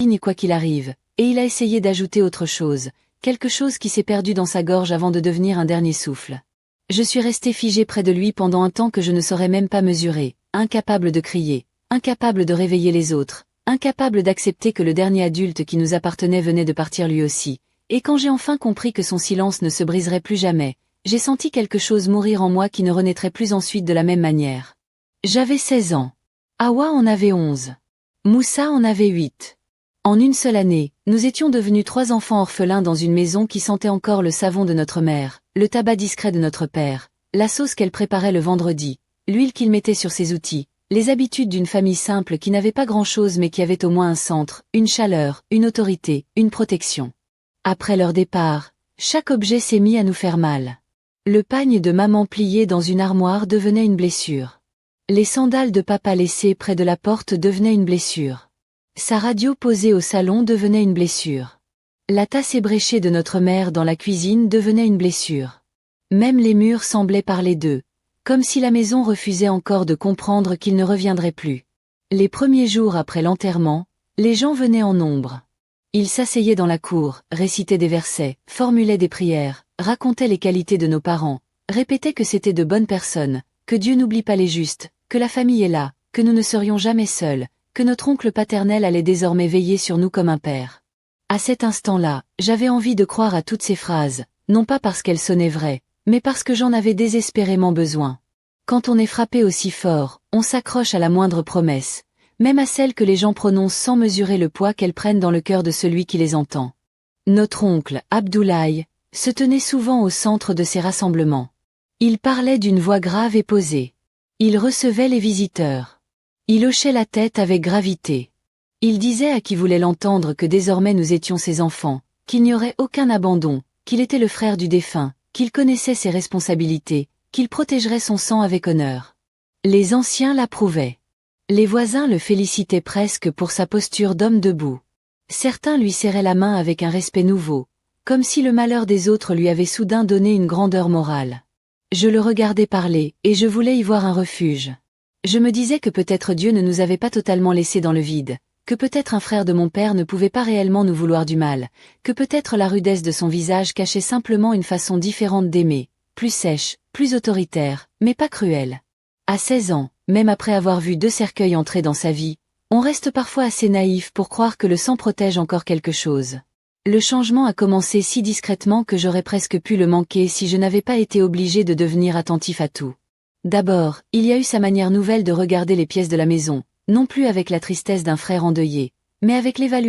ligne quoi qu'il arrive, et il a essayé d'ajouter autre chose, quelque chose qui s'est perdu dans sa gorge avant de devenir un dernier souffle. Je suis resté figé près de lui pendant un temps que je ne saurais même pas mesurer, incapable de crier, incapable de réveiller les autres, incapable d'accepter que le dernier adulte qui nous appartenait venait de partir lui aussi, et quand j'ai enfin compris que son silence ne se briserait plus jamais, j'ai senti quelque chose mourir en moi qui ne renaîtrait plus ensuite de la même manière. J'avais 16 ans. Awa en avait 11. Moussa en avait 8. En une seule année, nous étions devenus 3 enfants orphelins dans une maison qui sentait encore le savon de notre mère, le tabac discret de notre père, la sauce qu'elle préparait le vendredi, l'huile qu'il mettait sur ses outils, les habitudes d'une famille simple qui n'avait pas grand-chose mais qui avait au moins un centre, une chaleur, une autorité, une protection. Après leur départ, chaque objet s'est mis à nous faire mal. Le pagne de maman plié dans une armoire devenait une blessure. Les sandales de papa laissées près de la porte devenaient une blessure. Sa radio posée au salon devenait une blessure. La tasse ébréchée de notre mère dans la cuisine devenait une blessure. Même les murs semblaient parler d'eux, comme si la maison refusait encore de comprendre qu'ils ne reviendraient plus. Les premiers jours après l'enterrement, les gens venaient en nombre. Ils s'asseyaient dans la cour, récitaient des versets, formulaient des prières, racontaient les qualités de nos parents, répétaient que c'étaient de bonnes personnes, que Dieu n'oublie pas les justes, que la famille est là, que nous ne serions jamais seuls, que notre oncle paternel allait désormais veiller sur nous comme un père. À cet instant-là, j'avais envie de croire à toutes ces phrases, non pas parce qu'elles sonnaient vraies, mais parce que j'en avais désespérément besoin. Quand on est frappé aussi fort, on s'accroche à la moindre promesse, même à celle que les gens prononcent sans mesurer le poids qu'elles prennent dans le cœur de celui qui les entend. Notre oncle, Abdoulaye, se tenait souvent au centre de ces rassemblements. Il parlait d'une voix grave et posée. Il recevait les visiteurs. Il hochait la tête avec gravité. Il disait à qui voulait l'entendre que désormais nous étions ses enfants, qu'il n'y aurait aucun abandon, qu'il était le frère du défunt, qu'il connaissait ses responsabilités, qu'il protégerait son sang avec honneur. Les anciens l'approuvaient. Les voisins le félicitaient presque pour sa posture d'homme debout. Certains lui serraient la main avec un respect nouveau, comme si le malheur des autres lui avait soudain donné une grandeur morale. Je le regardais parler, et je voulais y voir un refuge. Je me disais que peut-être Dieu ne nous avait pas totalement laissés dans le vide, que peut-être un frère de mon père ne pouvait pas réellement nous vouloir du mal, que peut-être la rudesse de son visage cachait simplement une façon différente d'aimer, plus sèche, plus autoritaire, mais pas cruelle. À 16 ans, même après avoir vu 2 cercueils entrer dans sa vie, on reste parfois assez naïf pour croire que le sang protège encore quelque chose. Le changement a commencé si discrètement que j'aurais presque pu le manquer si je n'avais pas été obligé de devenir attentif à tout. D'abord, il y a eu sa manière nouvelle de regarder les pièces de la maison, non plus avec la tristesse d'un frère endeuillé, mais avec l'évaluation